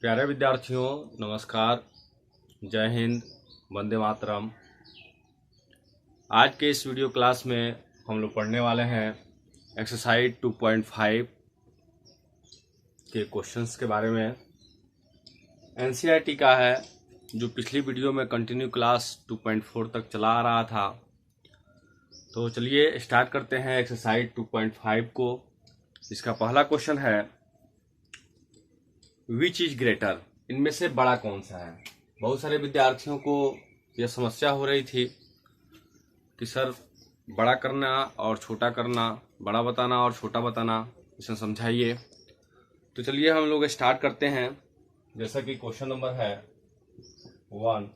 प्यारे विद्यार्थियों, नमस्कार। जय हिंद, वंदे मातरम। आज के इस वीडियो क्लास में हम लोग पढ़ने वाले हैं एक्सरसाइज 2.5 के क्वेश्चंस के बारे में। एनसीईआरटी का है, जो पिछली वीडियो में कंटिन्यू क्लास 2.4 तक चला आ रहा था। तो चलिए स्टार्ट करते हैं एक्सरसाइज 2.5 को। इसका पहला क्वेश्चन है, विच इज ग्रेटर, इनमें से बड़ा कौन सा है। बहुत सारे विद्यार्थियों को यह समस्या हो रही थी कि सर बड़ा करना और छोटा करना, बड़ा बताना और छोटा बताना, इसे समझाइए। तो चलिए हम लोग स्टार्ट करते हैं। जैसा कि क्वेश्चन नंबर है 1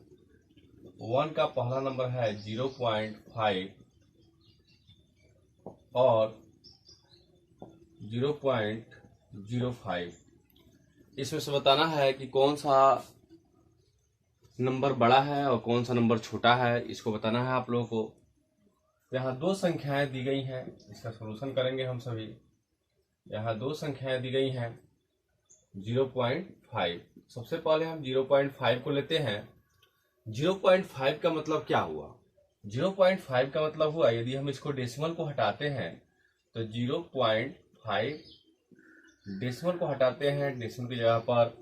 का पहला नंबर है 0.5 और 0.05। इसमें से बताना है कि कौन सा नंबर बड़ा है और कौन सा नंबर छोटा है, इसको बताना है आप लोगों को। यहाँ दो संख्याएं दी गई हैं, इसका सलूशन करेंगे हम सभी। यहाँ दो संख्याएं दी गई हैं 0.5। सबसे पहले हम 0.5 को लेते हैं। 0.5 का मतलब क्या हुआ? 0.5 का मतलब हुआ, यदि हम इसको डेसिमल को हटाते हैं तो 0.5 डेसिमल को हटाते हैं, डेसिमल की जगह पर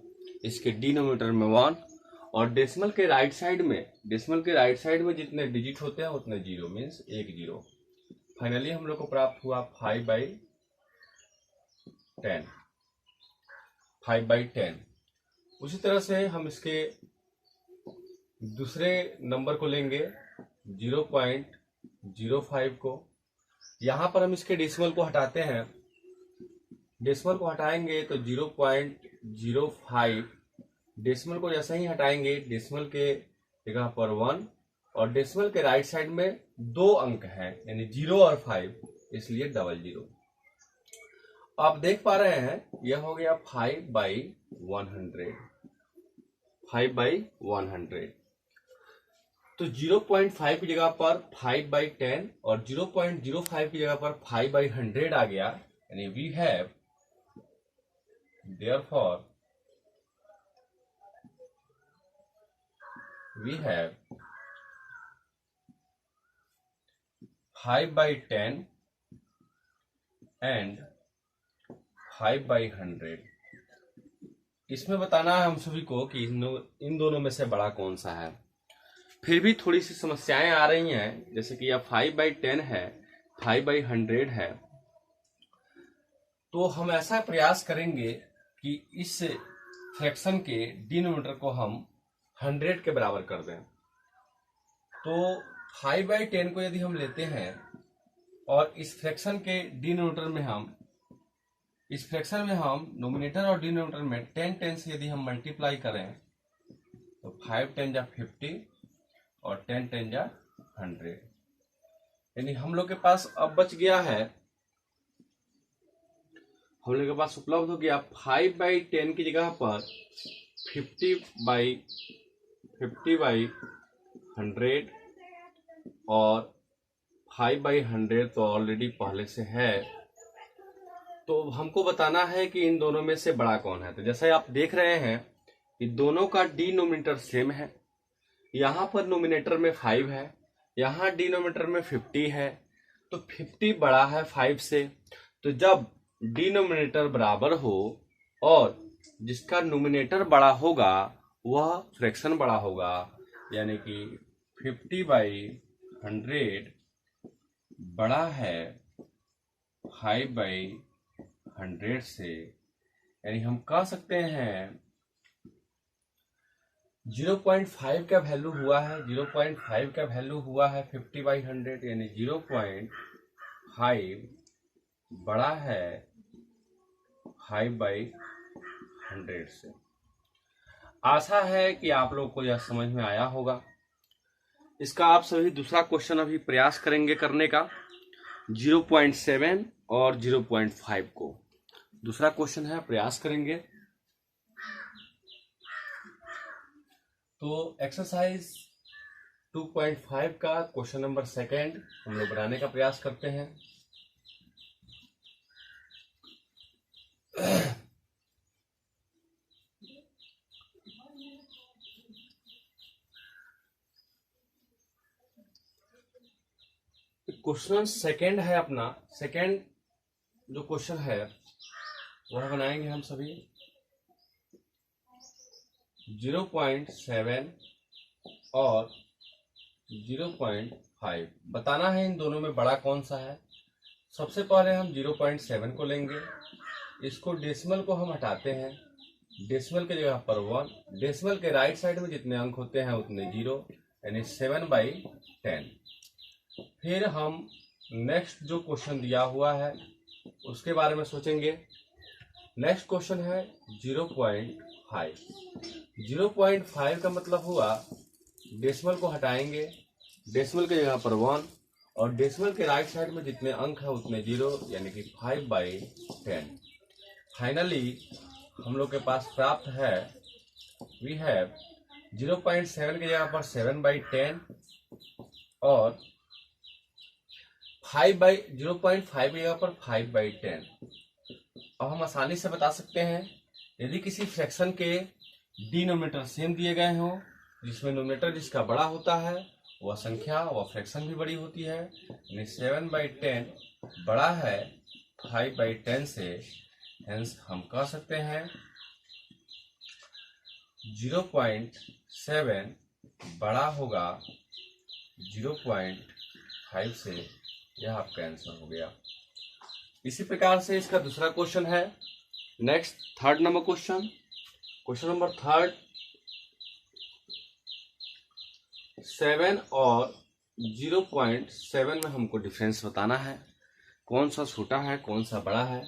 इसके डिनोमिनेटर में 1 और डेसिमल के राइट साइड में जितने डिजिट होते हैं उतने जीरो, मीन्स एक जीरो। फाइनली हम लोग को प्राप्त हुआ 5/10। उसी तरह से हम इसके दूसरे नंबर को लेंगे 0.05 को। यहां पर हम इसके डेसिमल को हटाते हैं, डेसिमल को हटाएंगे तो 0.05। डेसिमल को जैसे ही हटाएंगे, डेसिमल के जगह पर 1 और डेसिमल के राइट साइड में दो अंक हैं, यानी 0 और 5, इसलिए 00। आप देख पा रहे हैं यह हो गया 5/100। 5/100। तो 0.5 की जगह पर 5/10 और 0.05 की जगह पर 5/100 आ गया, यानी we have therefore we have 5/10 and 5/100। इसमें बताना है हम सभी को कि इन दोनों में से बड़ा कौन सा है। फिर भी थोड़ी सी समस्याएं आ रही हैं, जैसे कि यह 5/10 है, 5/100 है। तो हम ऐसा प्रयास करेंगे कि इस फ्रैक्शन के डिनोमिनेटर को हम 100 के बराबर कर दें। तो 5/10 को यदि हम लेते हैं और इस फ्रैक्शन के डिनोमिनेटर में नोमिनेटर और डिनोमिनेटर में 10 से यदि हम मल्टीप्लाई करें तो 5 10 जा 50 और 10 10 जा 100, यानी हम लोग के पास अब बच गया है, हम लोग के पास उपलब्ध हो गया 5/10 की जगह पर 50/100 और 5/100 तो ऑलरेडी पहले से है। तो हमको बताना है कि इन दोनों में से बड़ा कौन है। तो जैसे आप देख रहे हैं कि दोनों का डिनोमिनेटर सेम है। यहाँ पर नोमिनेटर में 5 है, यहाँ डिनोमिनेटर में 50 है, तो 50 बड़ा है 5 से। तो जब डिनोमिनेटर बराबर हो और जिसका नोमिनेटर बड़ा होगा वह फ्रैक्शन बड़ा होगा, यानी कि 50/100 बड़ा है 5/100 से। यानी हम कह सकते हैं 0.5 का वैल्यू हुआ है, 0.5 का वैल्यू हुआ है 50/100, यानी 0.5 बड़ा है 5/100 से। आशा है कि आप लोग को यह समझ में आया होगा। इसका आप सभी दूसरा क्वेश्चन अभी प्रयास करेंगे करने का, 0.7 और 0.5 को। दूसरा क्वेश्चन है, प्रयास करेंगे। तो एक्सरसाइज 2.5 का क्वेश्चन नंबर 2 हम लोग बनाने का प्रयास करते हैं। क्वेश्चन सेकंड है अपना, सेकंड जो क्वेश्चन है वह बनाएंगे हम सभी 0.7 और 0.5। बताना है इन दोनों में बड़ा कौन सा है। सबसे पहले हम 0.7 को लेंगे, इसको डेसिमल को हम हटाते हैं, डेसिमल की जगह पर 1, डेसिमल के राइट साइड में जितने अंक होते हैं उतने 0, यानी 7/10। फिर हम नेक्स्ट जो क्वेश्चन दिया हुआ है उसके बारे में सोचेंगे। नेक्स्ट क्वेश्चन है 0.5। 0.5 का मतलब हुआ डेसिमल को हटाएंगे, डेसिमल की जगह पर 1 और डेसिमल के राइट साइड में जितने अंक है उतने 0, यानी कि 5/10। फाइनली हम लोग के पास प्राप्त है, वी हैव 0.7 की जगह पर 7/10 और 0.5 की जगह पर 5/10। अब हम आसानी से बता सकते हैं, यदि किसी फ्रैक्शन के डिनोमिनेटर सेम दिए गए हों, जिसमें नोमिनेटर जिसका बड़ा होता है वह संख्या वह फ्रैक्शन भी बड़ी होती है, यानी 7/10 बड़ा है 5/10 से, हेंस हम कह सकते हैं 0.7 बड़ा होगा 0.5 से। यह आपका आंसर हो गया। इसी प्रकार से इसका दूसरा क्वेश्चन है, next third number question, question number third 7 और 0.7 में हमको डिफरेंस बताना है, कौन सा छोटा है कौन सा बड़ा है।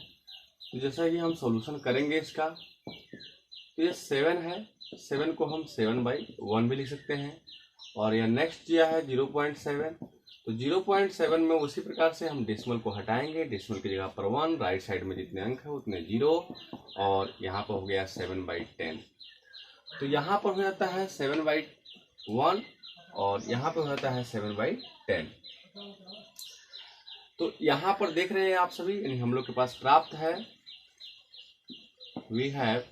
तो जैसा कि हम सॉल्यूशन करेंगे इसका, तो ये 7 है, 7 को हम 7/1 भी लिख सकते हैं, और यह नेक्स्ट दिया है 0.7। तो 0.7 में उसी प्रकार से हम डेसिमल को हटाएंगे, डेसिमल की जगह पर 1, राइट साइड में जितने अंक है उतने 0, और यहाँ पर हो गया 7/10। तो यहाँ पर हो जाता है 7/1 और यहाँ पर हो जाता है 7/10। तो यहाँ पर देख रहे हैं आप सभी, यानी हम लोग के पास प्राप्त है, वी हैव,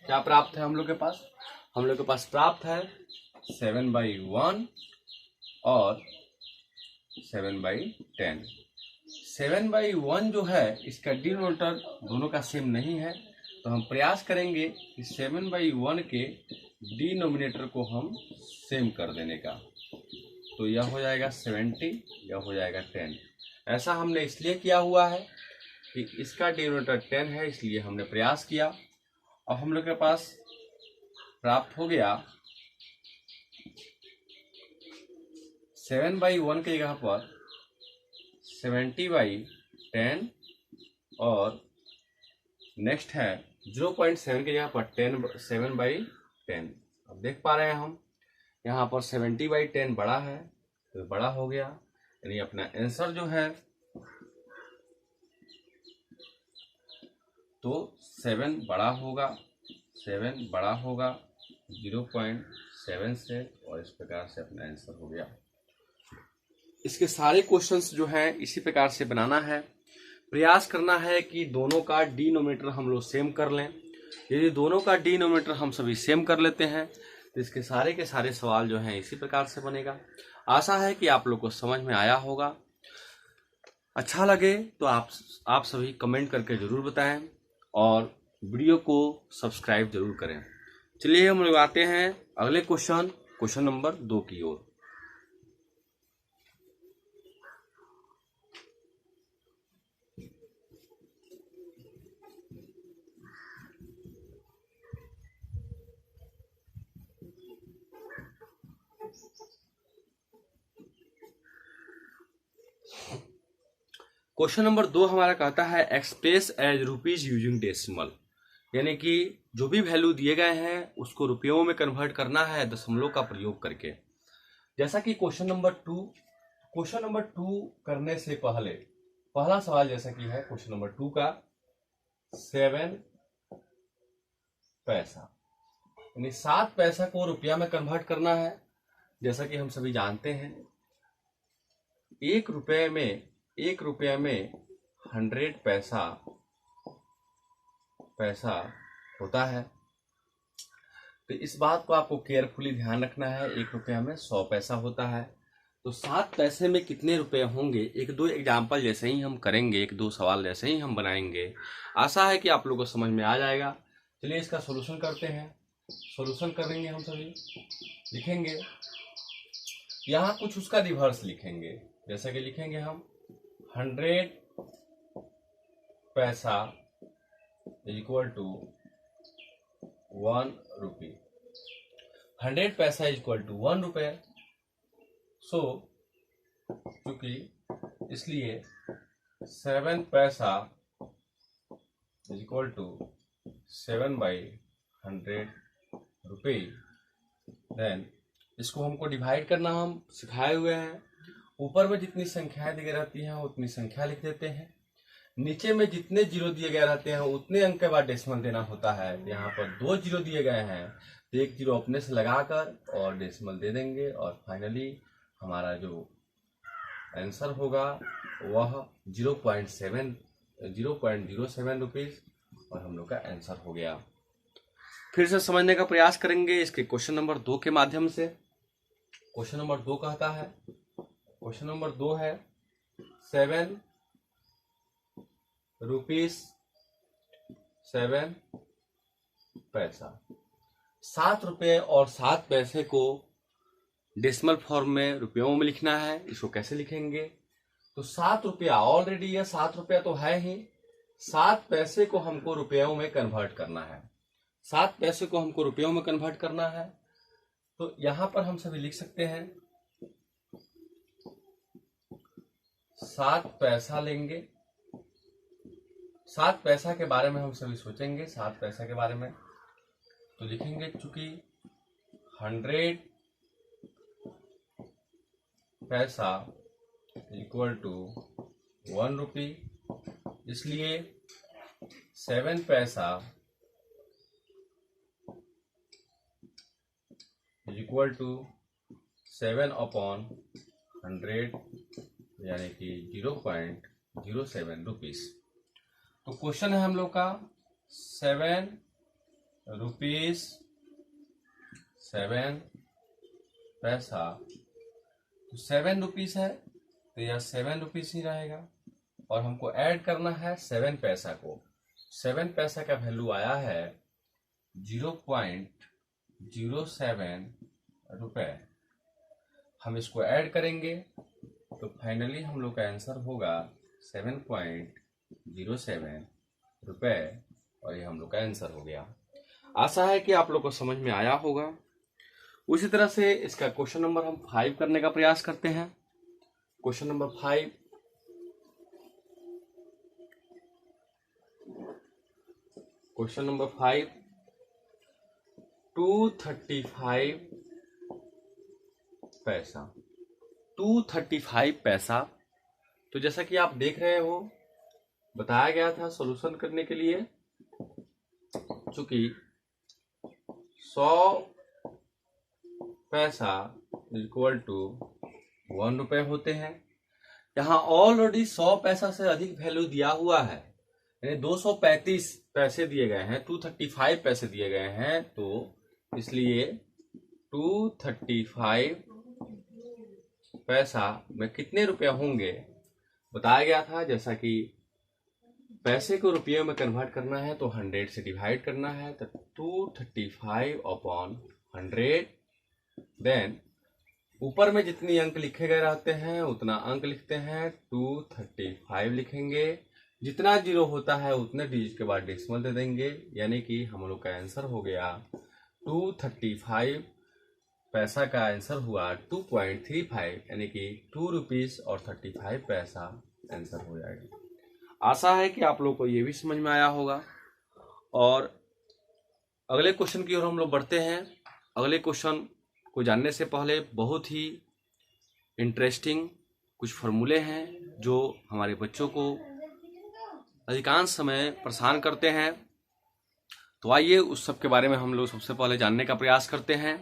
क्या प्राप्त है हम लोग के पास? हम लोग के पास प्राप्त है 7/1 और 7/10। 7/1 जो है इसका डिनोमिनेटर दोनों का सेम नहीं है, तो हम प्रयास करेंगे कि 7/1 के डिनोमिनेटर को हम सेम कर देने का। तो यह हो जाएगा 70, यह हो जाएगा 10। ऐसा हमने इसलिए किया हुआ है कि इसका डिनोमिनेटर 10 है, इसलिए हमने प्रयास किया। अब हम लोग के पास प्राप्त हो गया 7/1 की जगह पर 70/10 और नेक्स्ट है 0.7 की जगह पर 7/10। अब देख पा रहे हैं हम यहाँ पर 70/10 बड़ा है, तो बड़ा हो गया, यानी अपना आंसर जो है तो 7 बड़ा होगा, 7 बड़ा होगा 0.7 से, और इस प्रकार से अपना आंसर हो गया। इसके सारे क्वेश्चंस जो हैं इसी प्रकार से बनाना है। प्रयास करना है कि दोनों का डिनोमिनेटर हम लोग सेम कर लें। यदि दोनों का डिनोमिनेटर हम सभी सेम कर लेते हैं तो इसके सारे के सारे सवाल जो हैं इसी प्रकार से बनेगा। आशा है कि आप लोग को समझ में आया होगा। अच्छा लगे तो आप सभी कमेंट करके जरूर बताएं और वीडियो को सब्सक्राइब जरूर करें। चलिए हम लोग आते हैं अगले क्वेश्चन नंबर 2 की ओर। क्वेश्चन नंबर 2 हमारा कहता है express as rupees using decimal, यानी कि जो भी वैल्यू दिए गए हैं उसको रुपयों में कन्वर्ट करना है दशमलव का प्रयोग करके। जैसा कि क्वेश्चन नंबर 2 करने से पहले पहला सवाल जैसा कि है क्वेश्चन नंबर 2 का 7 पैसा, यानी 7 पैसा को रुपया में कन्वर्ट करना है। जैसा कि हम सभी जानते हैं 1 रुपये में 100 पैसा होता है। तो इस बात को आपको केयरफुली ध्यान रखना है। 1 रुपया में 100 पैसा होता है। तो 7 पैसे में कितने रुपए होंगे, एक दो एग्जाम्पल जैसे ही हम करेंगे, एक दो सवाल जैसे ही हम बनाएंगे, आशा है कि आप लोगों को समझ में आ जाएगा। चलिए इसका सॉल्यूशन करते हैं। सॉल्यूशन करेंगे हम सभी, लिखेंगे यहाँ कुछ उसका रिवर्स लिखेंगे। जैसा कि लिखेंगे हम 100 पैसा इक्वल टू 1 रुपी। 100 पैसा इक्वल टू 1 रुपये। सो क्योंकि इसलिए 7 पैसा इक्वल टू 7/100 रुपये। देन इसको हमको डिवाइड करना हम सिखाए हुए हैं। ऊपर में जितनी संख्याएं दी गई रहती हैं उतनी संख्या लिख देते हैं, नीचे में जितने जीरो दिए गए रहते हैं उतने अंक के बाद डेसिमल देना होता है। यहाँ पर 2 जीरो दिए गए हैं तो 1 जीरो अपने से लगाकर और डेसिमल दे देंगे, और फाइनली हमारा जो आंसर होगा वह 0.07 रुपीज, और हम लोग का आंसर हो गया। फिर से समझने का प्रयास करेंगे इसके क्वेश्चन नंबर 2 के माध्यम से। क्वेश्चन नंबर 2 कहता है, क्वेश्चन नंबर 2 है 7 रुपीस 7 पैसा। 7 रुपये और 7 पैसे को डेसिमल फॉर्म में रुपयों में लिखना है। इसको कैसे लिखेंगे, तो 7 रुपया ऑलरेडी, यह 7 रुपया तो है ही, 7 पैसे को हमको रुपयों में कन्वर्ट करना है। 7 पैसे को हमको रुपयों में कन्वर्ट करना है, तो यहां पर हम सभी लिख सकते हैं 7 पैसा लेंगे। 7 पैसा के बारे में हम सभी सोचेंगे। 7 पैसा के बारे में तो लिखेंगे, चूंकि 100 पैसा इक्वल टू 1 रुपी, इसलिए 7 पैसा इक्वल टू 7/100, यानी कि 0.07 रुपीज। तो क्वेश्चन है हम लोग का 7 रुपीज 7 पैसा। तो 7 रुपीज है तो यह 7 रुपीज ही रहेगा, और हमको ऐड करना है 7 पैसा को। 7 पैसा का वैल्यू आया है 0.07 रुपए। हम इसको ऐड करेंगे तो फाइनली हम लोग का आंसर होगा 7.07 रुपए, और ये हम लोग का आंसर हो गया। आशा है कि आप लोग को समझ में आया होगा। उसी तरह से इसका क्वेश्चन नंबर हम 5 करने का प्रयास करते हैं। क्वेश्चन नंबर 5, क्वेश्चन नंबर 5, 235 पैसा। 235 पैसा। तो जैसा कि आप देख रहे हो, बताया गया था सॉल्यूशन करने के लिए, चूंकि 100 पैसा इक्वल टू 1 रुपए होते हैं। यहाँ ऑलरेडी 100 पैसा से अधिक वैल्यू दिया हुआ है, यानी 235 पैसे दिए गए हैं, 235 पैसे दिए गए हैं, तो इसलिए 235 पैसा में कितने रुपए होंगे बताया गया था। जैसा कि पैसे को रुपये में कन्वर्ट करना है तो 100 से डिवाइड करना है, तो 235/100। देन ऊपर में जितनी अंक लिखे गए रहते हैं उतना अंक लिखते हैं, 235 लिखेंगे। जितना जीरो होता है उतने डिजिट के बाद डेसिमल दे देंगे, यानी कि हम लोग का आंसर हो गया 235 पैसा का आंसर हुआ 2.35, यानी कि 2 रुपीज और 35 पैसा आंसर हो जाएगा। आशा है कि आप लोग को ये भी समझ में आया होगा। और अगले क्वेश्चन की ओर हम लोग बढ़ते हैं। अगले क्वेश्चन को जानने से पहले बहुत ही इंटरेस्टिंग कुछ फॉर्मूले हैं जो हमारे बच्चों को अधिकांश समय परेशान करते हैं। तो आइए उस सब के बारे में हम लोग सबसे पहले जानने का प्रयास करते हैं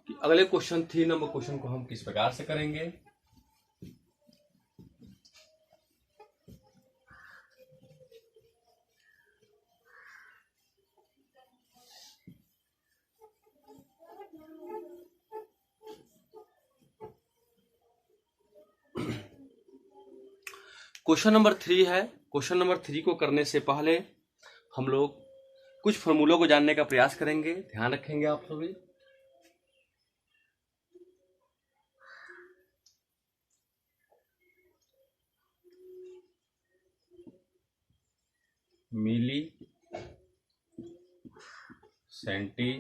कि अगले क्वेश्चन 3 नंबर क्वेश्चन को हम किस प्रकार से करेंगे। क्वेश्चन नंबर 3 है। क्वेश्चन नंबर 3 को करने से पहले हम लोग कुछ फॉर्मूलों को जानने का प्रयास करेंगे, ध्यान रखेंगे आप सभी। Milli, centi,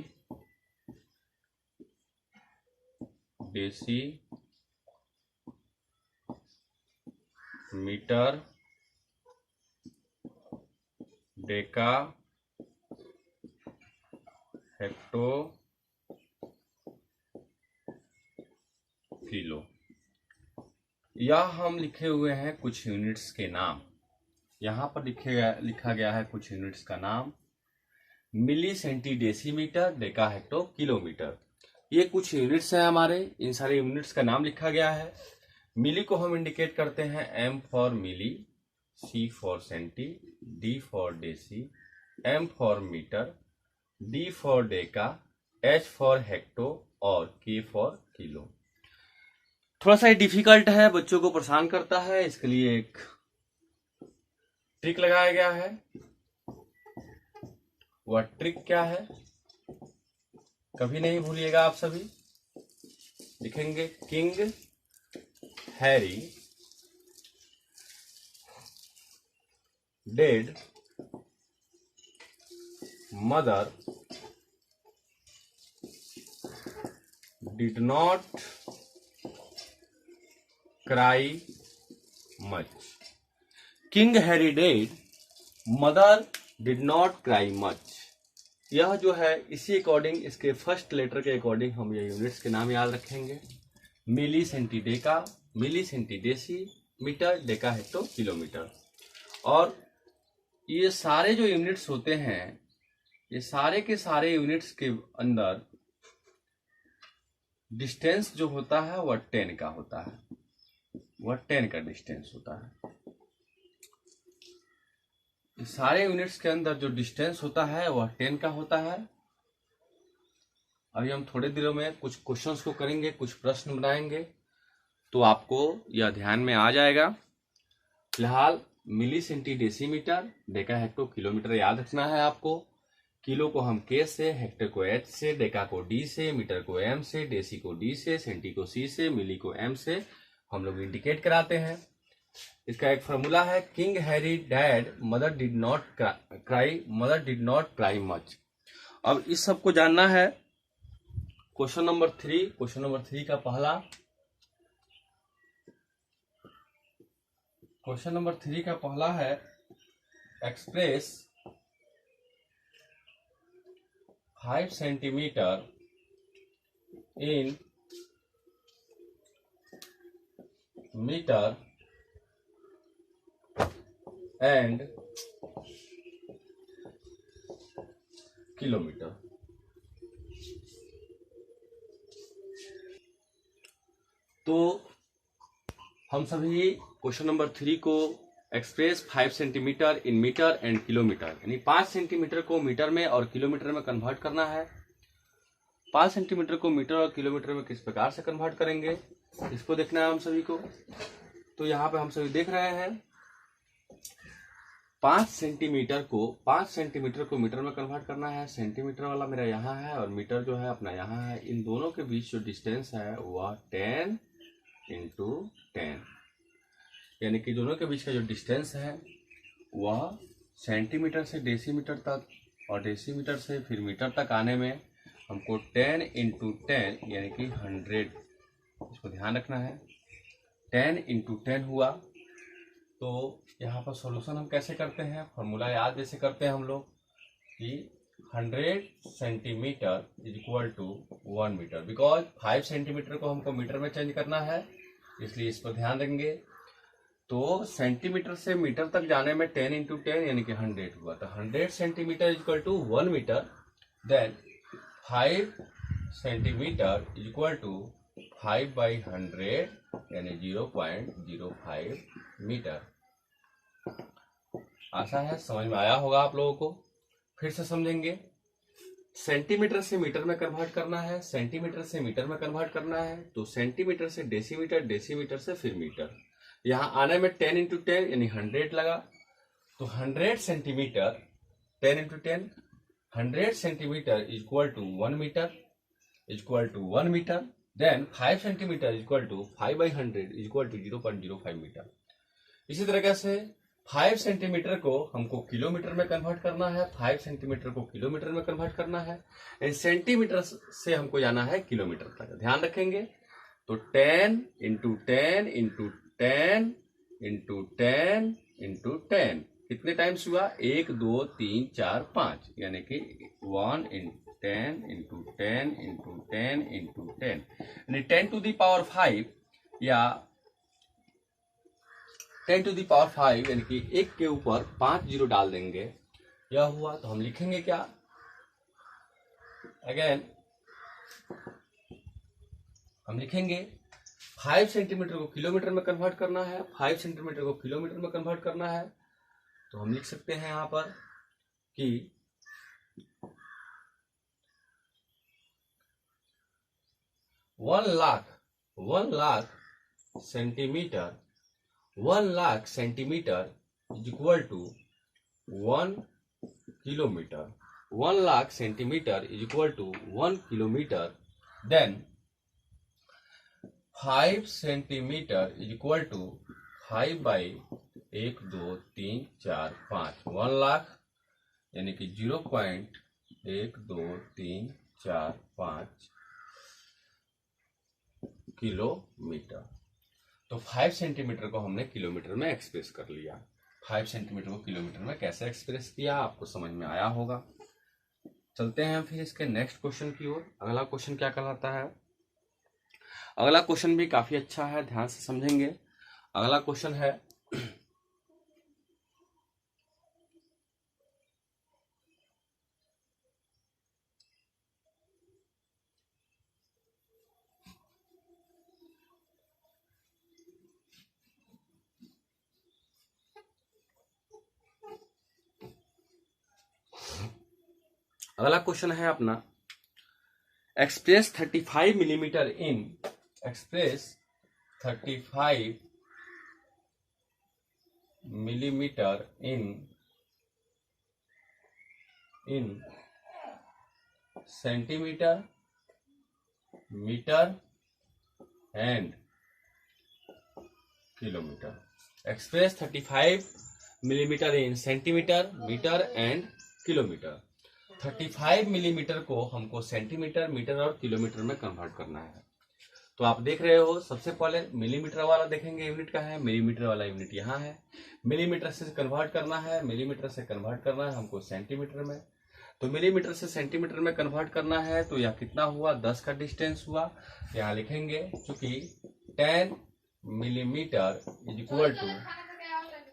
deci, metre, deca, hecto, kilo. यह हम लिखे हुए हैं कुछ यूनिट्स के नाम। यहाँ पर लिखा गया है कुछ यूनिट्स का नाम। Milli, centi, decimetre, deca, hecto, kilometre. ये कुछ यूनिट्स हैं हमारे। इन सारे यूनिट्स का नाम लिखा गया है। मिली को हम इंडिकेट करते हैं m for milli, c for centi, d for deci, m for metre, d for deka, h for hecto और के फॉर किलो। थोड़ा सा डिफिकल्ट है, बच्चों को परेशान करता है, इसके लिए एक ट्रिक लगाया गया है। वह ट्रिक क्या है कभी नहीं भूलिएगा आप सभी। लिखेंगे king Harry dead mother did not cry much. King Harry dead, mother did not cry much. यह जो है इसी अकॉर्डिंग, इसके फर्स्ट लेटर के अकॉर्डिंग हम ये यूनिट्स के नाम याद रखेंगे। Milli, centi, deca, milli, centi, deci, metre, deca, hecto, kilometre. और ये सारे जो यूनिट्स होते हैं, ये सारे के सारे यूनिट्स के अंदर डिस्टेंस जो होता है वह 10 का होता है। वह 10 का डिस्टेंस होता है। सारे यूनिट्स के अंदर जो डिस्टेंस होता है वह 10 का होता है। अभी हम थोड़े दिनों में कुछ क्वेश्चंस को करेंगे, कुछ प्रश्न बनाएंगे, तो आपको यह ध्यान में आ जाएगा। फिलहाल milli, centi, decimetre, deca, hecto, kilometre याद रखना है आपको। किलो को हम के से, हेक्टर को एच से, डेका को डी से, मीटर को एम से, डेसी को डी से, सेंटी को सी से, मिली को एम से हम लोग इंडिकेट कराते हैं। इसका एक फॉर्मूला है king Harry dad mother did not cry much. अब इस सब को जानना है। क्वेश्चन नंबर 3 का पहला क्वेश्चन नंबर 3 का पहला है express 5 centimetre in metre and kilometre. तो हम सभी क्वेश्चन नंबर 3 को express 5 centimetre in metre and kilometre, यानी 5 सेंटीमीटर को मीटर में और किलोमीटर में कन्वर्ट करना है। 5 सेंटीमीटर को मीटर और किलोमीटर में किस प्रकार से कन्वर्ट करेंगे, इसको देखना है हम सभी को। तो यहाँ पे हम सभी देख रहे हैं 5 सेंटीमीटर को मीटर में कन्वर्ट करना है। सेंटीमीटर वाला मेरा यहाँ है और मीटर जो है अपना यहाँ है। इन दोनों के बीच जो डिस्टेंस है वह 10 इंटू 10, यानी कि दोनों के बीच का जो डिस्टेंस है वह सेंटीमीटर से डेसीमीटर तक और डेसीमीटर से फिर मीटर तक आने में हमको 10 इंटू 10 यानी कि 100, इसको ध्यान रखना है। 10 इंटू 10 हुआ। तो यहाँ पर सॉल्यूशन हम कैसे करते हैं, फॉर्मूला याद जैसे करते हैं हम लोग कि 100 centimetre is equal to 1 metre. Because 5 centimetre को हमको मीटर में चेंज करना है, इसलिए इस पर ध्यान देंगे। तो सेंटीमीटर से मीटर तक जाने में 10 इंटू 10 यानी कि 100 हुआ। तो 100 centimetre is equal to 1 metre. Then 5 centimetre is equal to 5/100 यानी 0.05 मीटर। आशा है समझ में आया होगा आप लोगों को। फिर से समझेंगे। सेंटीमीटर से मीटर में कन्वर्ट करना है, सेंटीमीटर से मीटर में कन्वर्ट करना है, तो सेंटीमीटर से डेसीमीटर, डेसीमीटर से फिर मीटर। यहाँ आने में 10 इंटू 10 यानी 100 लगा, तो 100 centimetre 10 into 10 100 centimetre equal to 1 metre equal to 1 metre. Then 5 centimetre equal to 5/100 equal to 0.05 metre. इसी तरीके से 5 सेंटीमीटर को हमको किलोमीटर में कन्वर्ट करना है, 5 सेंटीमीटर को किलोमीटर में कन्वर्ट करना है, सेंटीमीटर से हमको जाना है किलोमीटर तक। ध्यान रखेंगे, तो 10 इंटू 10 इंटू 10 इंटू 10 इंटू 10 कितने टाइम्स हुआ? 1 2 3 4 5, यानी कि 1 इंटू 10 इंटू 10 इंटू 10 इंटू 10, यानी 10 टू द पावर 5 या 10 टू द पावर 5, यानी कि 1 के ऊपर 5 जीरो डाल देंगे, यह हुआ। तो हम लिखेंगे क्या? अगेन हम लिखेंगे 5 सेंटीमीटर को किलोमीटर में कन्वर्ट करना है, 5 सेंटीमीटर को किलोमीटर में कन्वर्ट करना है, तो हम लिख सकते हैं यहां पर कि 1 lakh centimetre is equal to 1 kilometre. 1 lakh centimetre is equal to 1 kilometre. Then 5 centimetre is equal to 5 by 1 2 3 4 5, 1 lakh यानी कि 0.1234 किलोमीटर। तो 5 सेंटीमीटर को हमने किलोमीटर में एक्सप्रेस कर लिया। 5 सेंटीमीटर को किलोमीटर में कैसे एक्सप्रेस किया आपको समझ में आया होगा। चलते हैं फिर इसके नेक्स्ट क्वेश्चन की ओर। अगला क्वेश्चन क्या कहलाता है? अगला क्वेश्चन भी काफी अच्छा है, ध्यान से समझेंगे। अगला क्वेश्चन है अपना express 35 millimetre in centimetre metre and kilometre. Express 35 millimetre in centimetre metre and kilometre. 35 millimetre को हमको सेंटीमीटर मीटर और किलोमीटर में कन्वर्ट करना है। तो आप देख रहे हो, सबसे पहले मिलीमीटर वाला देखेंगे यूनिट का है, मिलीमीटर वाला यूनिट यहाँ है। मिलीमीटर से कन्वर्ट करना है, मिलीमीटर से कन्वर्ट करना है हमको सेंटीमीटर में। तो मिलीमीटर से सेंटीमीटर में कन्वर्ट करना है, तो यह कितना हुआ? 10 का डिस्टेंस हुआ। यहाँ लिखेंगे चूंकि 10 millimetre is equal to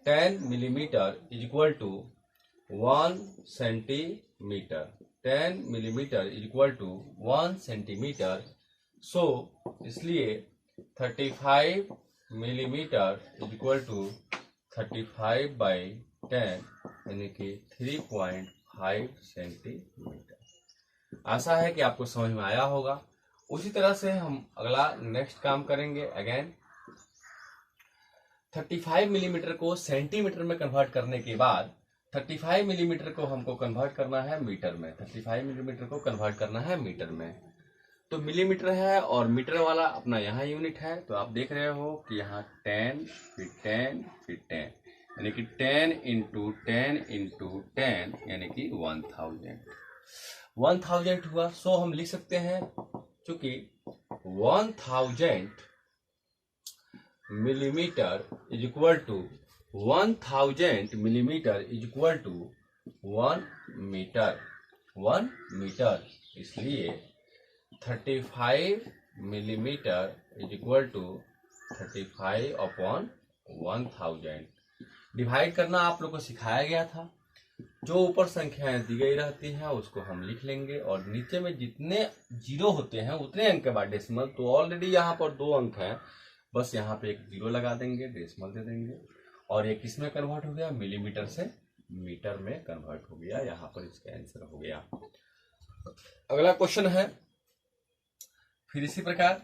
10 millimetre is equal to 1 centimetre. 10 millimetre is equal to 1 centimetre. So इसलिए 35 millimetre is equal to 35 by 10 यानी कि 3.5 सेंटीमीटर। आशा है कि आपको समझ में आया होगा। उसी तरह से हम अगला नेक्स्ट काम करेंगे। अगेन 35 मिलीमीटर को सेंटीमीटर में कन्वर्ट करने के बाद 35 मिलीमीटर को हमको कन्वर्ट करना है मीटर में। 35 मिलीमीटर को कन्वर्ट करना है मीटर में। तो मिलीमीटर है और मीटर वाला अपना यहाँ यूनिट है। तो आप देख रहे हो कि यहाँ 10 फिर 10 फिर 10 यानी कि 10 इंटू 10 इंटू 10 यानी कि 1000 हुआ। सो हम लिख सकते हैं चूंकि 1000 millimetre is equal to 1000 millimetre is equal to 1 metre. 1 metre, इसलिए 35 millimetre is equal to 35 upon 1000। Divide करना आप लोग को सिखाया गया था। जो ऊपर संख्याएं दी गई रहती हैं उसको हम लिख लेंगे और नीचे में जितने जीरो होते हैं उतने अंक के बाद डेसिमल। तो ऑलरेडी यहाँ पर 2 अंक हैं, बस यहाँ पे एक जीरो लगा देंगे, डेसिमल दे देंगे और ये किस में कन्वर्ट हो गया? मिलीमीटर से मीटर में कन्वर्ट हो गया। यहाँ पर इसका आंसर हो गया। अगला क्वेश्चन है फिर इसी प्रकार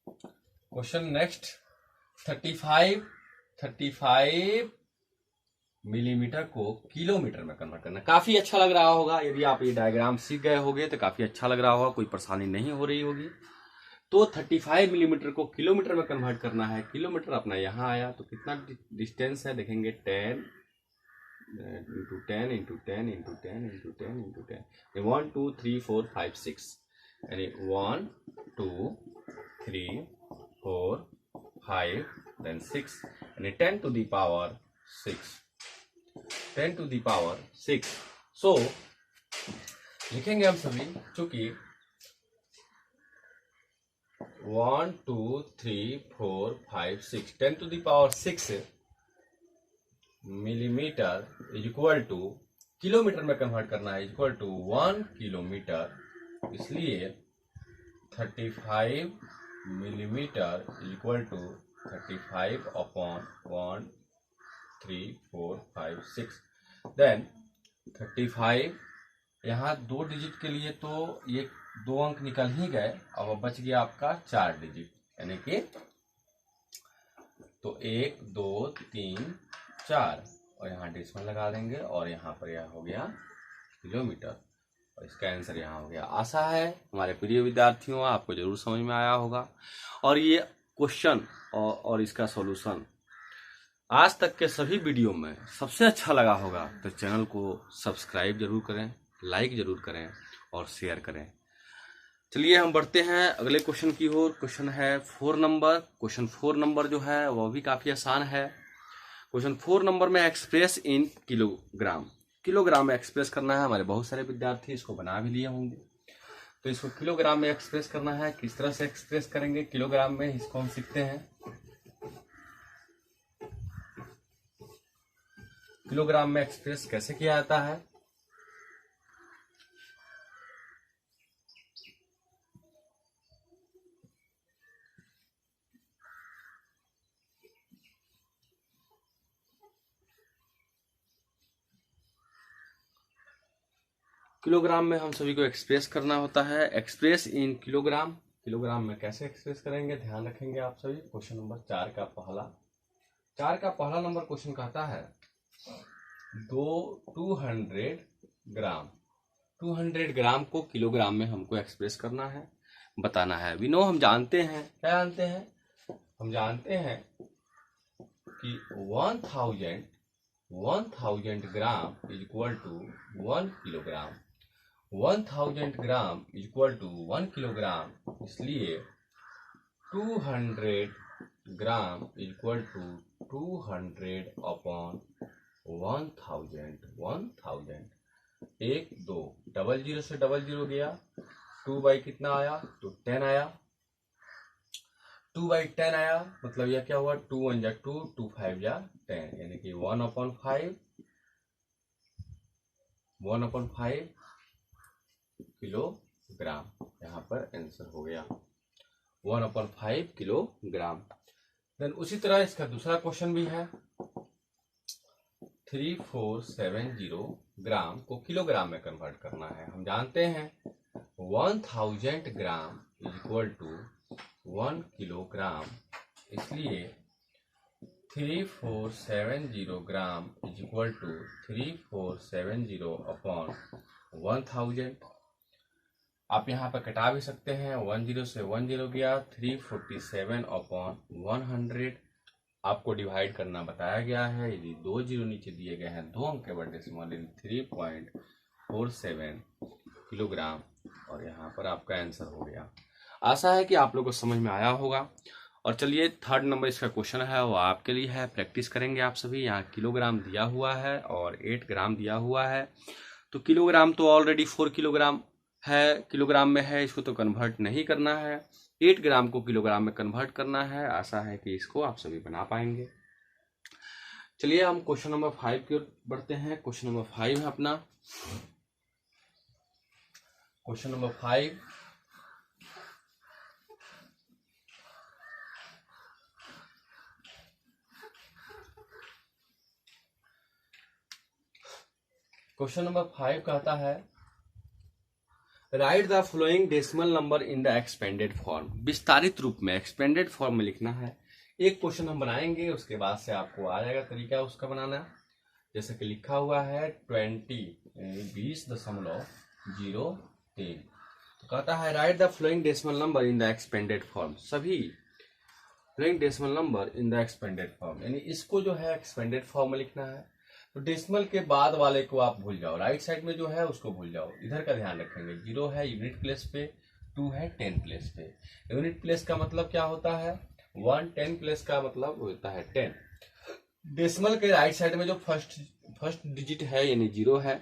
क्वेश्चन नेक्स्ट 35 मिलीमीटर को किलोमीटर में कन्वर्ट करना। काफी अच्छा लग रहा होगा, यदि आप ये डायग्राम सीख गए होगे तो काफी अच्छा लग रहा होगा, कोई परेशानी नहीं हो रही होगी। तो 35 मिलीमीटर को किलोमीटर में कन्वर्ट करना है। किलोमीटर अपना यहाँ आया, तो कितना डिस्टेंस है देखेंगे, 10 into 10 into 10 into 10 into 10 into 10, 1 2 3 4 5 6, यानी 1 2 3 4 5 then 6, यानी 10 to the power 6, 10 to the power 6। सो लिखेंगे हम सभी, चूंकि 1 2 3 4 5 6, 10 to the power 6 millimetre is equal to, kilometre में कन्वर्ट करना है, इक्वल टू 1 किलोमीटर। इसलिए 35 millimetre is equal to 35 upon 1 3 4 5 6। Then 35, यहाँ 2 डिजिट के लिए तो ये 2 अंक निकल ही गए, अब बच गया आपका 4 डिजिट, यानी कि तो 1 2 3 4, और यहाँ डेसिमल लगा देंगे, और यहाँ पर यह हो गया किलोमीटर, और इसका आंसर यहाँ हो गया। आशा है हमारे प्रिय विद्यार्थियों आपको जरूर समझ में आया होगा, और ये क्वेश्चन और इसका सॉल्यूशन आज तक के सभी वीडियो में सबसे अच्छा लगा होगा, तो चैनल को सब्सक्राइब जरूर करें, लाइक जरूर करें और शेयर करें। चलिए हम बढ़ते हैं अगले क्वेश्चन की ओर। क्वेश्चन है 4 नंबर। क्वेश्चन 4 नंबर जो है वह भी काफी आसान है। क्वेश्चन 4 नंबर में एक्सप्रेस इन किलोग्राम, किलोग्राम में एक्सप्रेस करना है। हमारे बहुत सारे विद्यार्थी इसको बना भी लिए होंगे, तो इसको किलोग्राम में एक्सप्रेस करना है। किस तरह से एक्सप्रेस करेंगे किलोग्राम में, इसको हम सीखते हैं। किलोग्राम में एक्सप्रेस कैसे किया जाता है। किलोग्राम में हम सभी को एक्सप्रेस करना होता है। एक्सप्रेस इन किलोग्राम, किलोग्राम में कैसे एक्सप्रेस करेंगे ध्यान रखेंगे आप सभी। क्वेश्चन नंबर 4 का पहला नंबर क्वेश्चन कहता है 200 ग्राम, 200 ग्राम को किलोग्राम में हमको एक्सप्रेस करना है, बताना है। वी नो, हम जानते हैं, क्या जानते हैं, हम जानते हैं कि 1000 gram is equal to 1 kilogram, 1000 gram is equal to 1 kilogram. इसलिए 200 gram is equal to 200 upon 1000, 1000, 1 2 double zero से डबल जीरो गया, 2 बाई कितना आया, तो 10 आया, 2 बाई 10 आया, मतलब यह क्या हुआ, 2 1 जा 2, 2 5 जा 10, यानी कि 1/5 किलोग्राम। यहाँ पर आंसर हो गया 1/5 किलोग्राम। देन उसी तरह इसका दूसरा क्वेश्चन भी है। 3470 ग्राम को किलोग्राम में कन्वर्ट करना है। हम जानते हैं 1000 gram is equal to 1 kilogram. इसलिए 3470 gram is equal to 3470 upon 1000। आप यहाँ पर कटा भी सकते हैं, 10 से 10 गया, 347 अपॉन 100। आपको डिवाइड करना बताया गया है, यदि 2 जीरो नीचे दिए गए हैं, 2 अंक के बड़े डेसिमल 3.47 किलोग्राम, और यहाँ पर आपका आंसर हो गया। आशा है कि आप लोगों को समझ में आया होगा। और चलिए 3rd नंबर इसका क्वेश्चन है, वो आपके लिए है, प्रैक्टिस करेंगे आप सभी। यहाँ किलोग्राम दिया हुआ है और 8 ग्राम दिया हुआ है, तो किलोग्राम तो ऑलरेडी 4 किलोग्राम है, किलोग्राम में है, इसको तो कन्वर्ट नहीं करना है, 8 ग्राम को किलोग्राम में कन्वर्ट करना है। आशा है कि इसको आप सभी बना पाएंगे। चलिए हम क्वेश्चन नंबर 5 की ओर बढ़ते हैं। क्वेश्चन नंबर 5 है अपना। क्वेश्चन नंबर 5, क्वेश्चन नंबर 5 कहता है write the following decimal number in the expanded form. विस्तारित रूप में, एक्सपेंडेड फॉर्म में लिखना है। एक क्वेश्चन हम बनाएंगे, उसके बाद से आपको आ जाएगा तरीका उसका बनाना। जैसे कि लिखा हुआ है 20.03। तो कहता है write the following decimal number in the expanded form. सभी following decimal number in the expanded form, यानी इसको जो है एक्सपेंडेड फॉर्म में लिखना है। तो डेसिमल के बाद वाले को आप भूल जाओ, राइट साइड में जो है उसको भूल जाओ, इधर का ध्यान रखेंगे। 0 है यूनिट प्लेस पे, 2 है 10 प्लेस पे। यूनिट प्लेस का मतलब क्या होता है 1, 10 प्लेस का मतलब होता है 10। डेसिमल के राइट साइड में जो फर्स्ट डिजिट है यानी 0 है,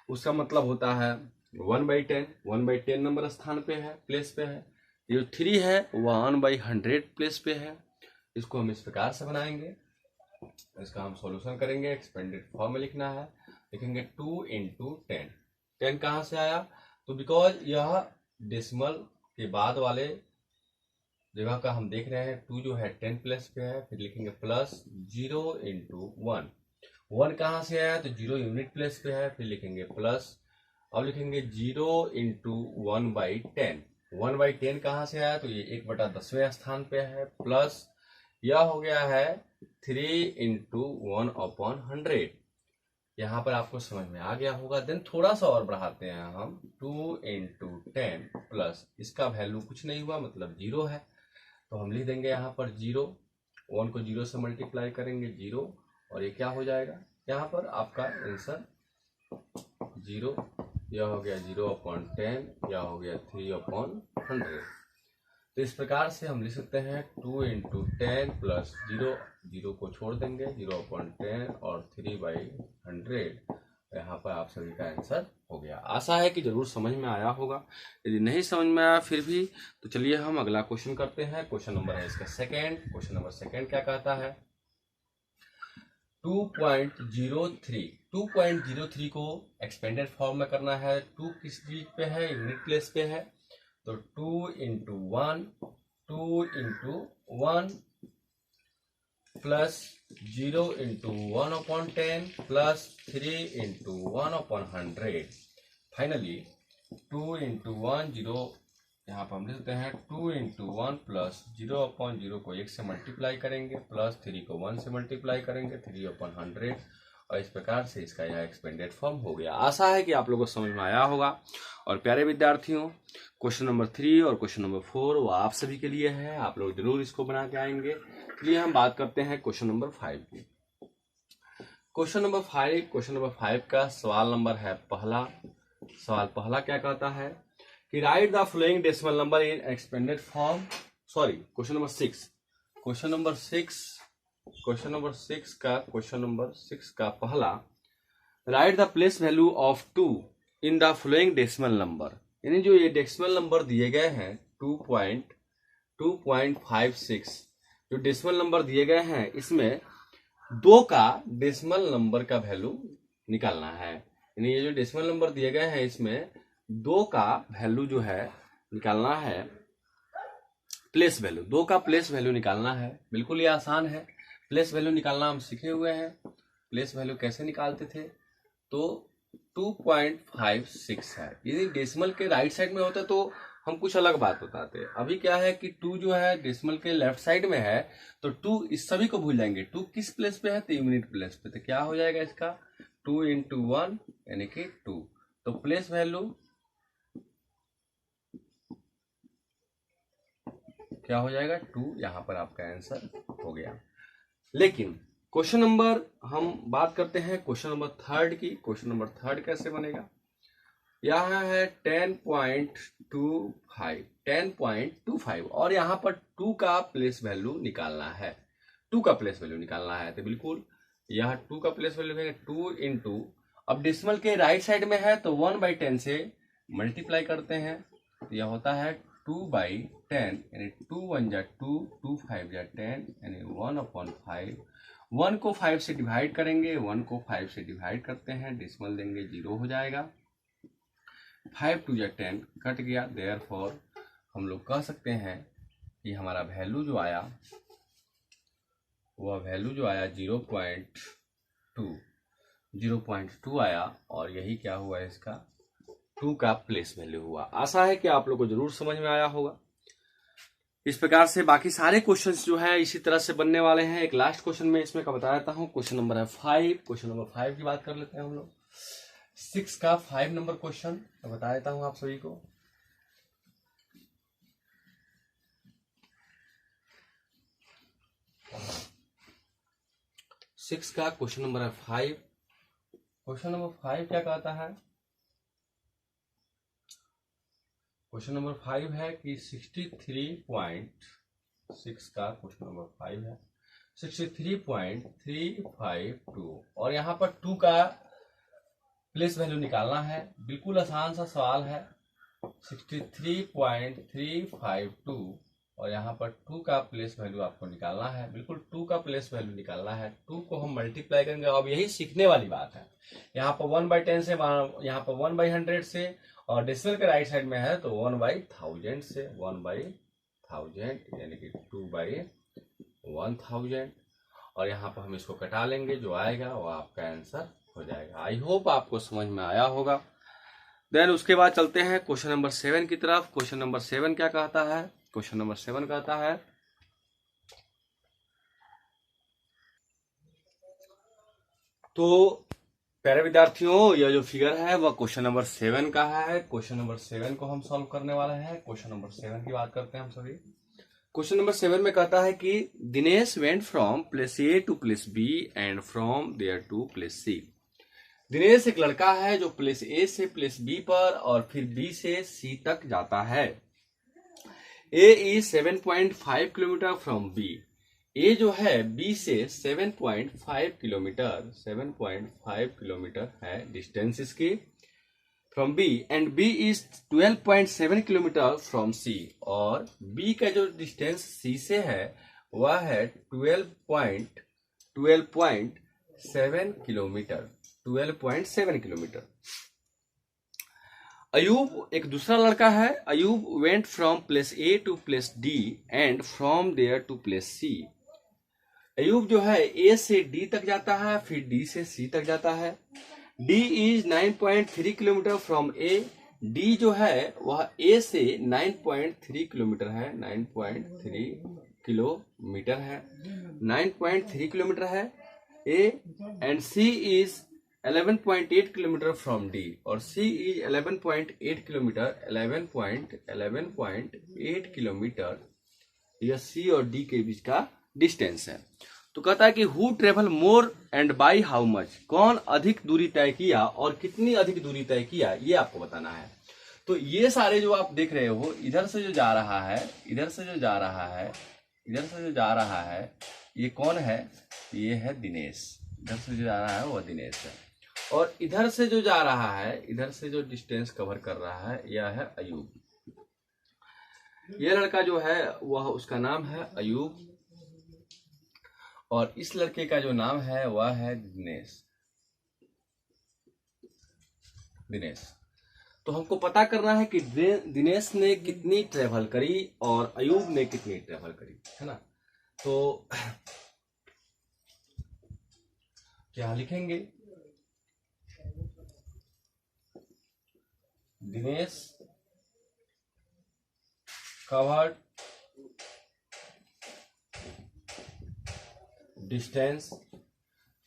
उसका मतलब होता है 1/10। 1/10 नंबर स्थान पे है, प्लेस पे है। ये जो 3 है 1/100 प्लेस पे है। इसको हम इस प्रकार से बनाएंगे, इसका हम सॉल्यूशन करेंगे। एक्सपेंडेड फॉर्म में लिखना है, लिखेंगे 2 × 10। 10 कहाँ से आया, तो बिकॉज यह डेसिमल के बाद वाले जगह का हम देख रहे हैं। 2 जो है 10 प्लेस पे है, फिर लिखेंगे प्लस 0 × 1। 1 कहाँ से आया, तो 0 यूनिट प्लेस पे है, फिर लिखेंगे प्लस। अब लिखेंगे 0 × 1/10। 1/10 कहाँ से आया, तो ये 1/10वें स्थान पे है, प्लस यह हो गया है 3 × 1/100। यहाँ पर आपको समझ में आ गया होगा। देन थोड़ा सा और बढ़ाते हैं हम, 2 × 10 प्लस इसका वैल्यू कुछ नहीं हुआ मतलब 0 है, तो हम लिख देंगे यहाँ पर 0। 1 को 0 से मल्टीप्लाई करेंगे 0, और ये क्या हो जाएगा यहाँ पर आपका आंसर 0। यह हो गया 0/10, यह हो गया 3/100। तो इस प्रकार से हम लिख सकते हैं 2 × 10 प्लस 0, 0 को छोड़ देंगे 0/10 और 3/100। यहाँ पर आप सभी का आंसर हो गया। आशा है कि जरूर समझ में आया होगा। यदि नहीं समझ में आया फिर भी, तो चलिए हम अगला क्वेश्चन करते हैं। क्वेश्चन नंबर है इसका सेकेंड। क्वेश्चन नंबर सेकेंड क्या कहता है 2.03। 2.03 को एक्सपेंडेड फॉर्म में करना है। 2 किस चीज पे है, यूनिट प्लेस पे है, तो 2 × 1, 2 × 1 प्लस 0 × 1/10 प्लस 3 × 1/100। फाइनली 2 × 1 0, यहाँ पर हम लिख सकते हैं 2 × 1 प्लस 0/0 को 1 से मल्टीप्लाई करेंगे, प्लस 3 को 1 से मल्टीप्लाई करेंगे 3/100, और इस प्रकार से इसका यह एक्सपेंडेड फॉर्म हो गया। आशा है कि आप लोगों को समझ में आया होगा। और प्यारे विद्यार्थियों, क्वेश्चन नंबर 3 और क्वेश्चन नंबर 4 वो आप सभी के लिए है, आप लोग जरूर इसको बना के आएंगे। चलिए हम बात करते हैं क्वेश्चन नंबर 5 की। क्वेश्चन नंबर 5 का सवाल नंबर है पहला। सवाल पहला क्या कहता है कि right the following decimal number in expanded form. Sorry, question number 6। Question number 6 का पहला, right the place value of 2 in the following decimal number. यानी जो ये डेसिमल नंबर दिए गए हैं 2.56, जो डेसिमल नंबर दिए गए हैं इसमें 2 का डेसिमल नंबर का वैल्यू निकालना है। यानी ये जो डेसिमल नंबर दिए गए हैं इसमें 2 का वैल्यू जो है निकालना है, प्लेस वैल्यू, 2 का प्लेस वैल्यू निकालना है। बिल्कुल ये आसान है, प्लेस वैल्यू निकालना हम सीखे हुए हैं। प्लेस वैल्यू कैसे निकालते थे, तो 2.56 है। यदि डेसिमल के राइट साइड में होता तो हम कुछ अलग बात बताते। अभी क्या है कि 2 जो है डेसिमल के लेफ्ट साइड में है, तो 2 इस सभी को भूल जाएंगे। 2 किस प्लेस पे है, तो यूनिट प्लेस पे। तो क्या हो जाएगा इसका 2 × 1 यानी कि 2। तो प्लेस वैल्यू क्या हो जाएगा 2, यहाँ पर आपका आंसर हो गया। लेकिन क्वेश्चन नंबर हम बात करते हैं क्वेश्चन नंबर 3 की। क्वेश्चन नंबर 3 कैसे बनेगा, यहाँ है 10.25 और यहाँ पर 2 का प्लेस वैल्यू निकालना है। 2 का प्लेस वैल्यू निकालना है, तो बिल्कुल यहाँ 2 का प्लेस वैल्यू है 2 × अब डेसिमल के राइट साइड में है तो 1/10 से मल्टीप्लाई करते हैं, तो यह होता है 2/10 यानी 2 1 जा 2, 2 5 जा 10 यानी 1/5। 1 को 5 से डिवाइड करेंगे, 1 को 5 से डिवाइड करते हैं, डेसिमल देंगे 0 हो जाएगा। 5 2 जा 10 कट गया, देयरफॉर हम लोग कह सकते हैं कि हमारा वैल्यू जो आया वह वैल्यू जो आया 0.2 आया, और यही क्या हुआ इसका 2 का प्लेस वैल्यू हुआ। आशा है कि आप लोग को जरूर समझ में आया होगा। इस प्रकार से बाकी सारे क्वेश्चंस जो है इसी तरह से बनने वाले हैं। एक लास्ट क्वेश्चन में इसमें का बता देता हूं, क्वेश्चन नंबर है 5। क्वेश्चन नंबर 5 की बात कर लेते हैं हम लोग। 6 का 5 नंबर क्वेश्चन बता देता हूं आप सभी को। सिक्स का क्वेश्चन नंबर है 5। क्वेश्चन नंबर 5 क्या कहता है? क्वेश्चन नंबर 5 है कि 63.6 का क्वेश्चन नंबर 5 है 63.352 और यहाँ पर 2 का प्लेस वैल्यू निकालना है। बिल्कुल आसान सा सवाल है। 63.352 और यहाँ पर 2 का प्लेस वैल्यू आपको निकालना है। बिल्कुल 2 का प्लेस वैल्यू निकालना है। 2 को हम मल्टीप्लाई करेंगे। अब यही सीखने वाली बात है। यहाँ पर 1/10 से, यहाँ पर 1/100 से, और डेसिमल के राइट साइड में है तो 1/1000 से, 1/1000 यानी कि 2/1000। और यहाँ पर हम इसको कटा लेंगे, जो आएगा वो आपका आंसर हो जाएगा। आई होप आपको समझ में आया होगा। देन उसके बाद चलते हैं क्वेश्चन नंबर 7 की तरफ। क्वेश्चन नंबर 7 क्या कहता है? क्वेश्चन नंबर 7 कहता है, तो प्यारे विद्यार्थियों यह जो फिगर है वह क्वेश्चन नंबर 7 का है। क्वेश्चन नंबर 7 को हम सॉल्व करने वाले हैं। क्वेश्चन नंबर 7 की बात करते हैं हम सभी। क्वेश्चन नंबर 7 में कहता है कि Dinesh went from place A to place B and from there to place C. Dinesh एक लड़का है जो प्लेस ए से प्लेस बी पर और फिर बी से सी तक जाता है। A is 7.5 kilometre from B. A जो है बी से 7.5 किलोमीटर है डिस्टेंस इसकी from B, and B is 12.7 kilometre from C. और बी का जो डिस्टेंस सी से है वह है 12.7 किलोमीटर। 12.7 किलोमीटर। अयूब एक दूसरा लड़का है। Ayub went from place A to place D and from there to place C. Ayub जो है ए से डी तक जाता है, फिर डी से सी तक जाता है। D is 9.3 kilometre from A. D जो है वह ए से 9.3 किलोमीटर है। 9.3 किलोमीटर है। 9.3 किलोमीटर है A. And C is 11.8 kilometre from D. और सी इज 11.8 किलोमीटर। 11.8 किलोमीटर यह सी और डी के बीच का डिस्टेंस है। तो कहता है कि who travel more and by how much. कौन अधिक दूरी तय किया और कितनी अधिक दूरी तय किया, ये आपको बताना है। तो ये सारे जो आप देख रहे हो, इधर से जो जा रहा है, इधर से जो जा रहा है, इधर से जो जा रहा है, ये कौन है? ये है दिनेश। इधर से जो जा रहा है वह दिनेश है। और इधर से जो जा रहा है, इधर से जो डिस्टेंस कवर कर रहा है, यह है अयूब। ये लड़का जो है वह, उसका नाम है अयूब, और इस लड़के का जो नाम है वह है दिनेश। दिनेश। तो हमको पता करना है कि दिनेश ने कितनी ट्रेवल करी और अयूब ने कितनी ट्रेवल करी, है ना। तो क्या लिखेंगे? Dinesh covered distance.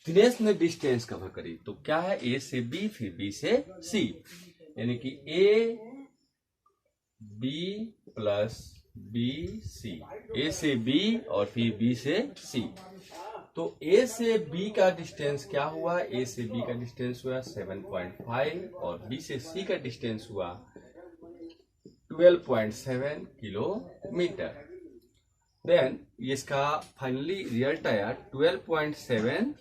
दिनेश ने डिस्टेंस कवर करी, तो क्या है? ए से बी, फिर बी से सी, यानी कि A B plus B C. A से बी और फिर बी से सी। तो ए से बी का डिस्टेंस क्या हुआ? ए से बी का डिस्टेंस हुआ 7.5 और बी से सी का डिस्टेंस हुआ 12.7 किलोमीटर। देन इसका फाइनली रिजल्ट आया 12.7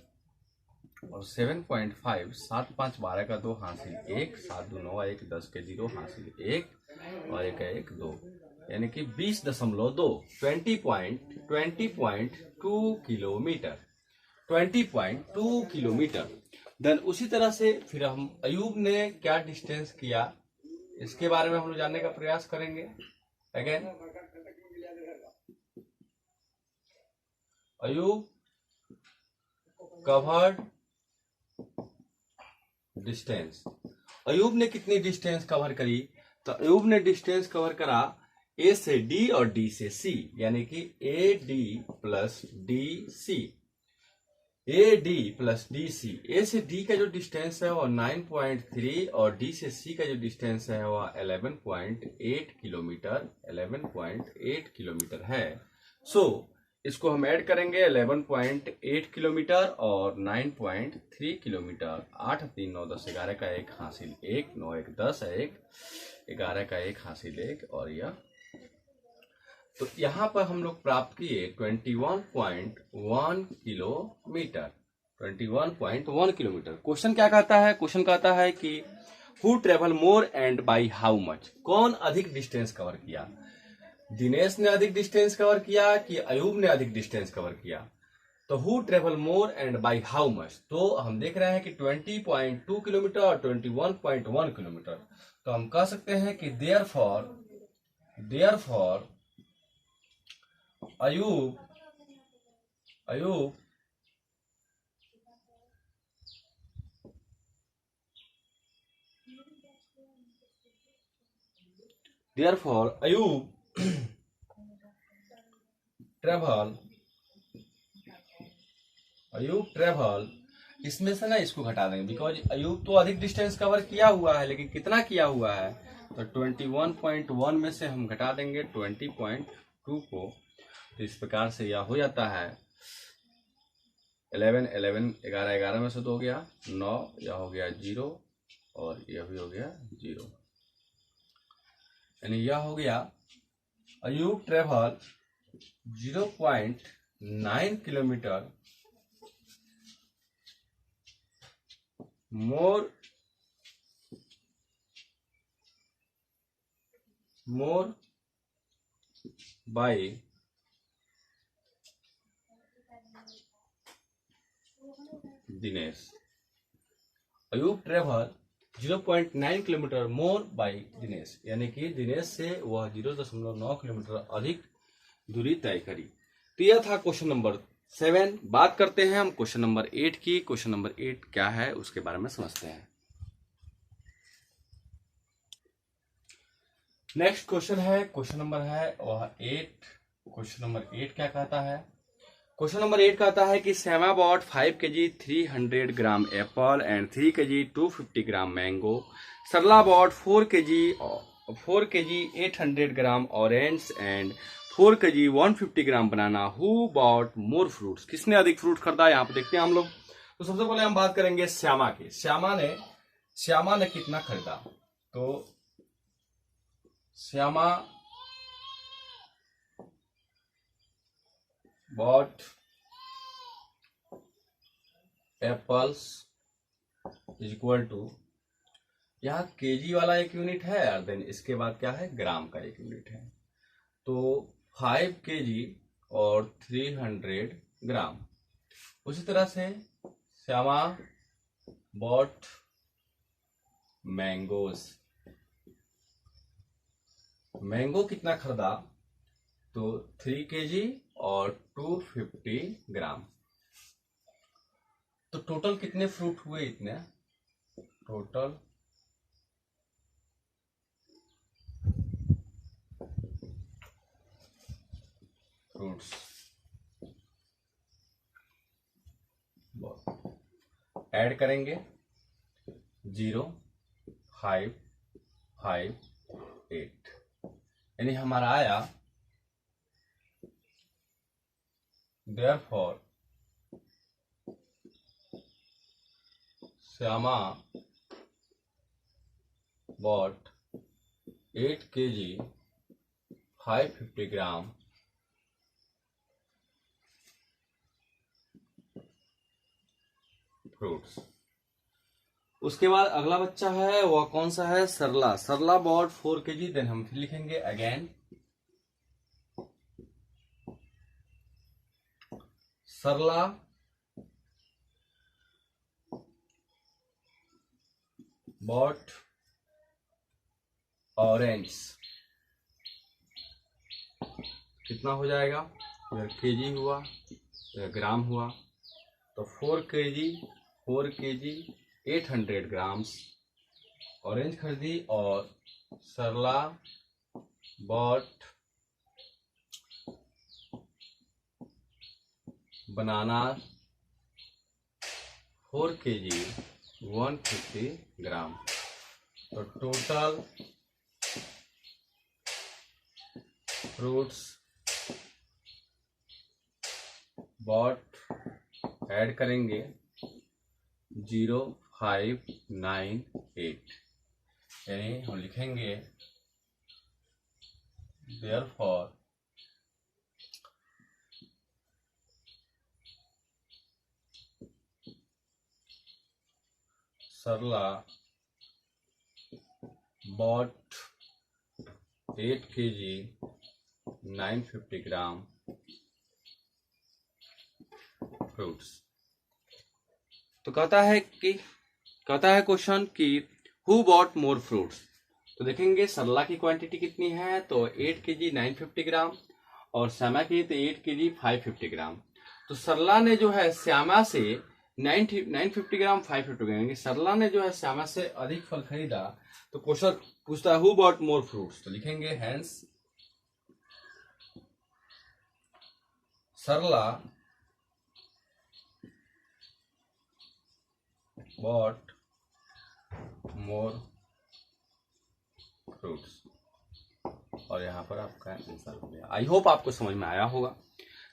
और 7.5। 7 5 12 का 2 हासिल 1, 7 2 9 1 10 के 0 हासिल 1 और 1 1 2, यानी कि 20.2 20.2 किलोमीटर। 20.2 किलोमीटर। देन उसी तरह से फिर हम अयूब ने क्या डिस्टेंस किया, इसके बारे में हम लोग जानने का प्रयास करेंगे। Again Ayub covered distance. Ayub ने कितनी डिस्टेंस कवर करी? तो अयूब ने डिस्टेंस कवर करा ए से डी और डी से सी, यानी कि A D plus D C, A D plus D C. A से डी का जो डिस्टेंस है वो 9.3 और डी से सी का जो डिस्टेंस है वो 11.8 किलोमीटर, 11.8 किलोमीटर है। सो इसको हम ऐड करेंगे 11.8 किलोमीटर और 9.3 किलोमीटर। 8 3 9 10 11 का 1 हासिल 1, 9 1 10 है 1, 11 का 1 हासिल 1 और यह। तो यहाँ पर हम लोग प्राप्त किए 21.1 किलोमीटर, 21.1 किलोमीटर। क्वेश्चन क्या कहता है? क्वेश्चन कहता है कि who travel more and by how much? कौन अधिक डिस्टेंस कवर किया? दिनेश ने अधिक डिस्टेंस कवर किया कि अयूब ने अधिक डिस्टेंस कवर किया? तो who travel more and by how much, तो हम देख रहे हैं कि 20.2 किलोमीटर और 21.1 किलोमीटर। तो हम कह सकते हैं कि देयरफॉर अयूब ट्रेवल, इसमें से ना इसको घटा देंगे, बिकॉज अयूब तो अधिक डिस्टेंस कवर किया हुआ है, लेकिन कितना किया हुआ है? तो 21.1 में से हम घटा देंगे 20.2 को। तो इस प्रकार से यह हो जाता है 11 11 11 11 में से तो हो गया 9, यह हो गया 0 और यह भी हो गया 0, यानी यह हो गया Ayub travel 0.9 kilometre more by Dinesh. Ayub travel 0.9 kilometre more by Dinesh, यानी कि दिनेश से वह 0.9 किलोमीटर अधिक दूरी तय करी। तो यह था क्वेश्चन नंबर 7। बात करते हैं हम क्वेश्चन नंबर 8 की। क्वेश्चन नंबर 8 क्या है उसके बारे में समझते हैं। नेक्स्ट क्वेश्चन है, क्वेश्चन नंबर है वह 8। क्वेश्चन नंबर 8 क्या कहता है? क्वेश्चन नंबर 8 कहता है कि Shyama bought 5 kg 300 gram apple and 3 kg 250 gram mango. Sarla bought 4 kg 800 gram orange and 4 kg 150 gram banana. Who bought more fruits? किसने अधिक फ्रूट खरीदा? यहाँ पे देखते हैं हम लोग। तो सबसे पहले हम बात करेंगे श्यामा की। श्यामा ने कितना खरीदा? तो Shyama bought apples is equal to, यहाँ केजी वाला एक यूनिट है और देन इसके बाद क्या है? ग्राम का एक यूनिट है। तो 5 kg और 300 ग्राम। उसी तरह से श्यामा बॉट मैंगोज, मैंगो कितना खरीदा? तो 3 kg और 250 ग्राम। तो टोटल कितने फ्रूट हुए? इतने टोटल फ्रूट्स ऐड करेंगे 0 5 5 8, यानी हमारा आया देयरफॉर श्यामा बॉट 8 kg 550 ग्राम फ्रूट्स। उसके बाद अगला बच्चा है वह कौन सा है? सरला बॉट 4 kg। देन हम फिर लिखेंगे अगेन सरला बॉट ऑरेंज। कितना हो जाएगा? इधर केजी हुआ, इधर ग्राम हुआ। तो 4 kg 800 ग्राम्स ऑरेंज खरीदी और सरला bought banana 4 kg 150 ग्राम। तो टोटल फ्रूट्स बॉट ऐड करेंगे 0598, यानी हम लिखेंगे therefore सरला bought 8 kg 950 ग्राम फ्रूट्स। तो कहता है क्वेश्चन कि हु बॉट मोर फ्रूट्स। तो देखेंगे सरला की क्वांटिटी कितनी है, तो 8 kg 950 ग्राम और श्यामा की तो 8 kg 550 ग्राम। तो सरला ने जो है श्यामा से 950 ग्राम 550 ग्राम, सरला ने जो है श्यामा से अधिक फल खरीदा। तो क्वेश्चन पूछता है हु बॉट मोर फ्रूट्स। तो लिखेंगे हेंस सरला बॉट मोर फ्रूट्स। और यहाँ पर आपका आंसर हो गया। आई होप आपको समझ में आया होगा।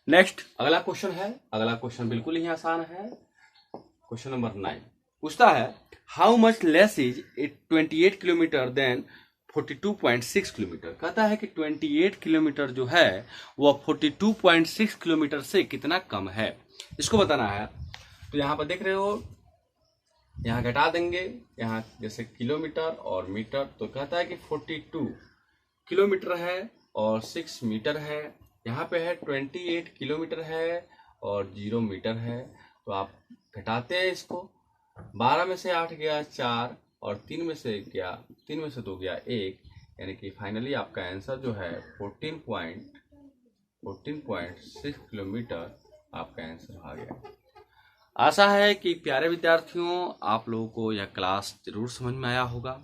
नेक्स्ट अगला क्वेश्चन है। अगला क्वेश्चन बिल्कुल ही आसान है। क्वेश्चन नंबर 9 पूछता है how much less is 28 kilometre than 42.6 kilometre. कहता है कि 28 किलोमीटर जो है वह 42.6 किलोमीटर से कितना कम है, इसको बताना है। तो यहाँ पर देख रहे हो, यहाँ घटा देंगे, यहाँ जैसे किलोमीटर और मीटर। तो कहता है कि 42 किलोमीटर है और 6 मीटर है। यहाँ पे है 28 किलोमीटर है और 0 मीटर है। तो आप घटाते हैं इसको, 12 में से 8 गया 4 और 3 में से 2 गया 1, यानी कि फाइनली आपका आंसर जो है 14.6 किलोमीटर आपका आंसर आ गया। आशा है कि प्यारे विद्यार्थियों आप लोगों को यह क्लास जरूर समझ में आया होगा।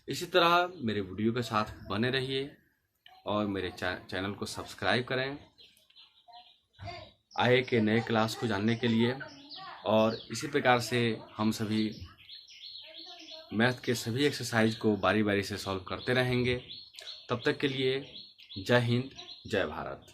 इसी तरह मेरे वीडियो के साथ बने रहिए और मेरे चैनल को सब्सक्राइब करें आगे के नए क्लास को जानने के लिए। और इसी प्रकार से हम सभी मैथ के सभी एक्सरसाइज को बारी बारी से सॉल्व करते रहेंगे। तब तक के लिए जय हिंद, जय भारत।